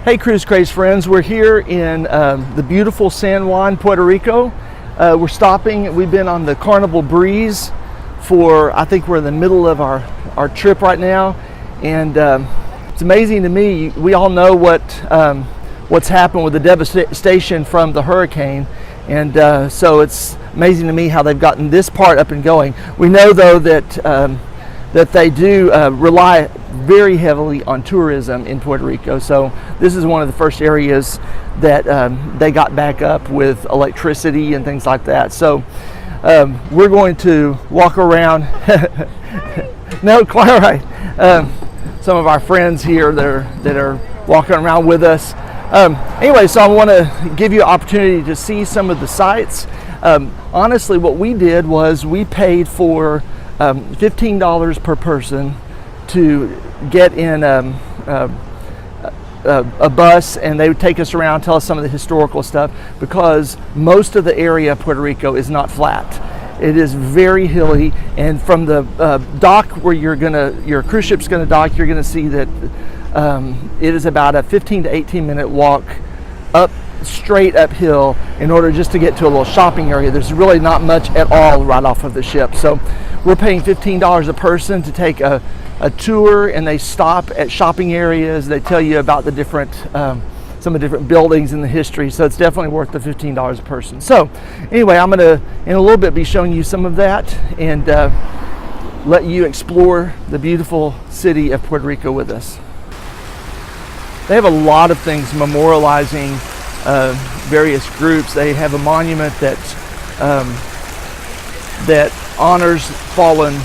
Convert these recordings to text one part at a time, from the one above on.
Hey Crazed friends, we're here in the beautiful San Juan, Puerto Rico. We're stopping, we've been on the Carnival Breeze for, I think we're in the middle of our trip right now. And it's amazing to me, we all know what's happened with the devastation from the hurricane. And so it's amazing to me how they've gotten this part up and going. We know though that they do rely very heavily on tourism in Puerto Rico. So this is one of the first areas that they got back up with electricity and things like that. So we're going to walk around. No, quite right. Some of our friends here that are walking around with us. Anyway, so I want to give you an opportunity to see some of the sites. Honestly, what we did was we paid for $15 per person to get in a bus, and they would take us around, tell us some of the historical stuff, because most of the area of Puerto Rico is not flat. It is very hilly, and from the dock where your cruise ship's gonna dock, you're gonna see that it is about a 15 to 18 minute walk straight uphill in order just to get to a little shopping area. There's really not much at all right off of the ship. So we're paying $15 a person to take a tour, and they stop at shopping areas. They tell you about the different some of the different buildings in the history. So it's definitely worth the $15 a person. So anyway, I'm gonna in a little bit be showing you some of that and let you explore the beautiful city of Puerto Rico with us. They have a lot of things memorializing various groups. They have a monument that honors fallen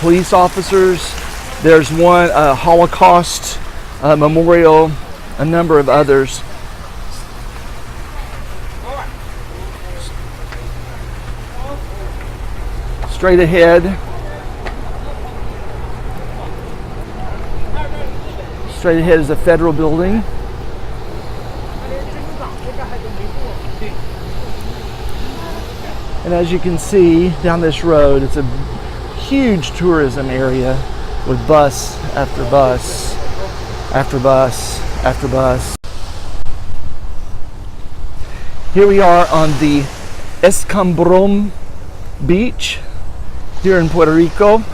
police officers. There's one Holocaust memorial, a number of others. Straight ahead. Straight ahead is a federal building. And as you can see down this road, it's a huge tourism area with bus after bus after bus after bus. Here we are on the Escambron beach here in Puerto Rico,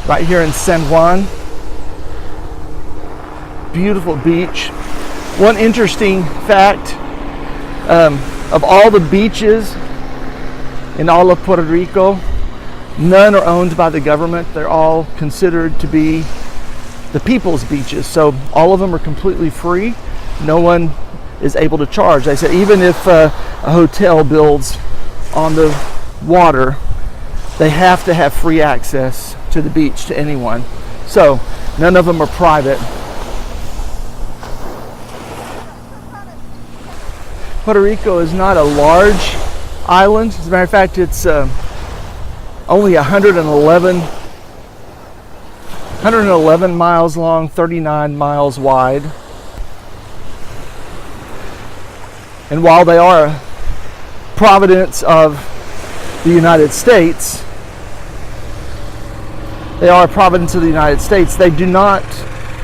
right here in San Juan. Beautiful beach. One interesting fact, of all the beaches in all of Puerto Rico, none are owned by the government. They're all considered to be the people's beaches. So all of them are completely free. No one is able to charge. They said even if a hotel builds on the water, they have to have free access to the beach to anyone. So none of them are private. Puerto Rico is not a large island. As a matter of fact, it's only 111 miles long, 39 miles wide. And while they are a province of the United States, they do not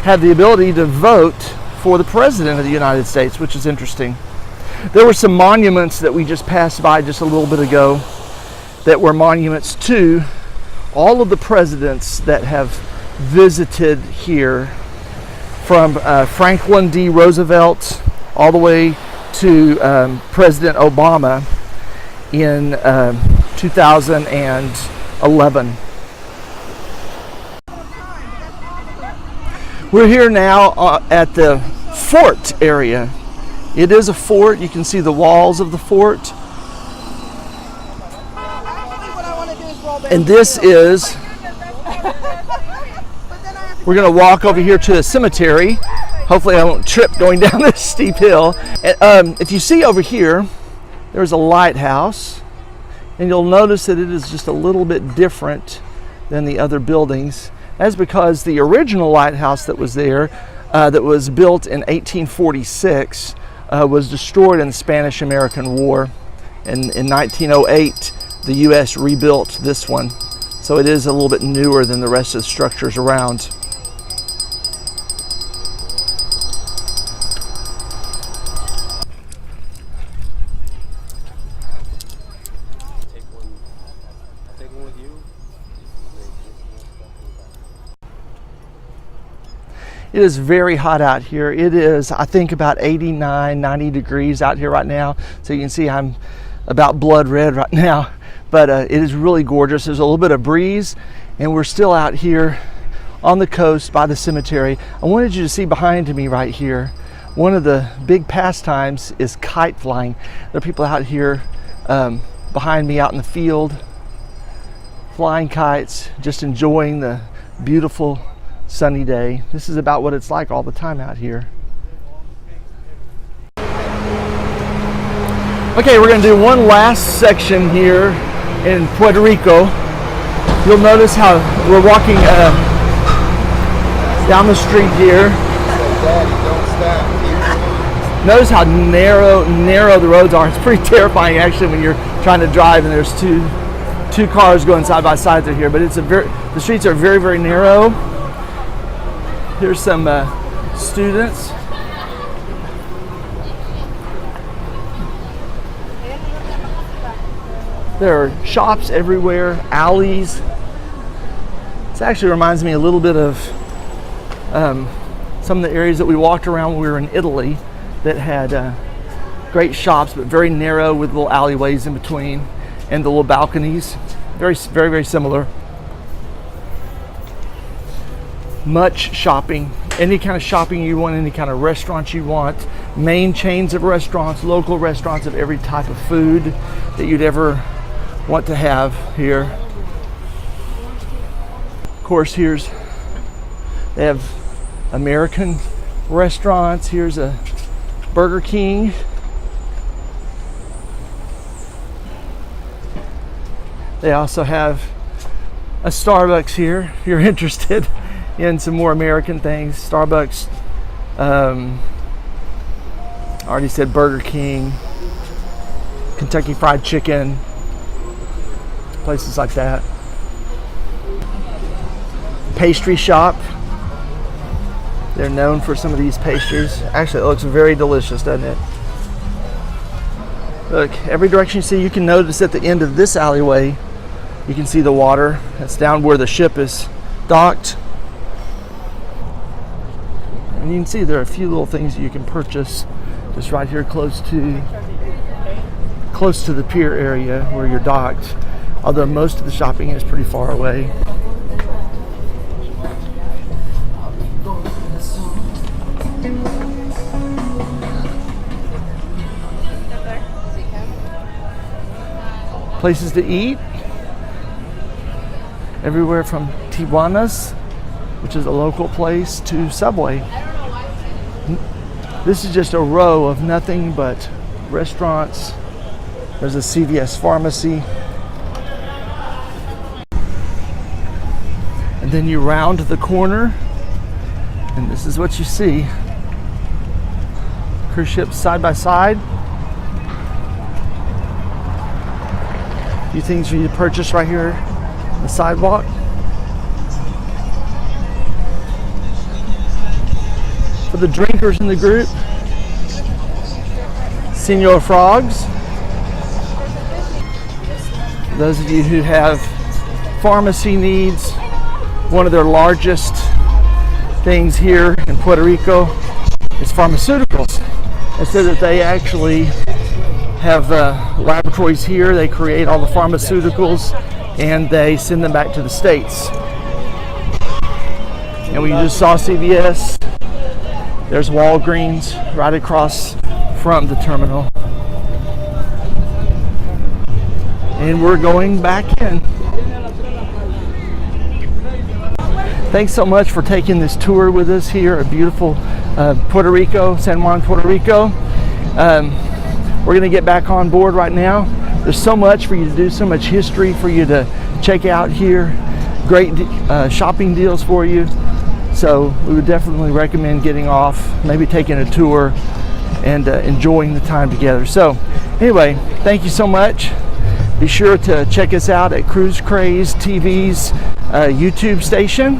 have the ability to vote for the President of the United States, which is interesting. There were some monuments that we just passed by just a little bit ago that were monuments to all of the presidents that have visited here, from Franklin D. Roosevelt all the way to President Obama in 2011. We're here now at the fort area. It is a fort. You can see the walls of the fort. And this is, we're going to walk over here to a cemetery. Hopefully I won't trip going down this steep hill. And, if you see over here, there's a lighthouse. And you'll notice that it is just a little bit different than the other buildings. That's because the original lighthouse that was there, that was built in 1846, was destroyed in the Spanish-American War. And in 1908, the U.S. rebuilt this one. So it is a little bit newer than the rest of the structures around. It is very hot out here. It is, I think, about 89, 90 degrees out here right now. So you can see I'm about blood red right now. But it is really gorgeous. There's a little bit of breeze, and we're still out here on the coast by the cemetery. I wanted you to see behind me right here. One of the big pastimes is kite flying. There are people out here behind me out in the field, flying kites, just enjoying the beautiful sunny day. This is about what it's like all the time out here. Okay, we're going to do one last section here in Puerto Rico. You'll notice how we're walking down the street here. Notice how narrow the roads are. It's pretty terrifying actually when you're trying to drive and there's two cars going side by side through here. But the streets are very, very narrow. Here's some students. There are shops everywhere, alleys. This actually reminds me a little bit of some of the areas that we walked around when we were in Italy that had great shops, but very narrow with little alleyways in between and the little balconies. Very, very, very similar. Much shopping, any kind of shopping you want, any kind of restaurants you want, main chains of restaurants, local restaurants of every type of food that you'd ever want to have here. Of course, they have American restaurants. Here's a Burger King. They also have a Starbucks here if you're interested in some more American things. Starbucks, I already said Burger King, Kentucky Fried Chicken, places like that. Pastry shop. They're known for some of these pastries. Actually, it looks very delicious, doesn't it? Look, every direction you see, you can notice at the end of this alleyway, you can see the water. That's down where the ship is docked. And you can see there are a few little things that you can purchase just right here close to the pier area where you're docked. Although most of the shopping is pretty far away. Places to eat. Everywhere from Tijuana's, which is a local place, to Subway. This is just a row of nothing but restaurants. There's a CVS pharmacy. And then you round the corner, and this is what you see. Cruise ships side by side. A few things for you to purchase right here on the sidewalk. For the drinkers in the group, Senor Frogs. Those of you who have pharmacy needs, one of their largest things here in Puerto Rico is pharmaceuticals. It says that they actually have laboratories here. They create all the pharmaceuticals and they send them back to the States. And we just saw CVS. There's Walgreens right across from the terminal. And we're going back in. Thanks so much for taking this tour with us here at beautiful Puerto Rico, San Juan, Puerto Rico. We're going to get back on board right now. There's so much for you to do, so much history for you to check out here. Great shopping deals for you. So we would definitely recommend getting off, maybe taking a tour and enjoying the time together. So anyway, thank you so much. Be sure to check us out at Crazed TV's YouTube station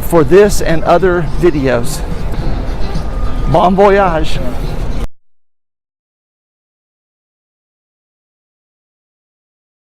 for this and other videos. Bon voyage.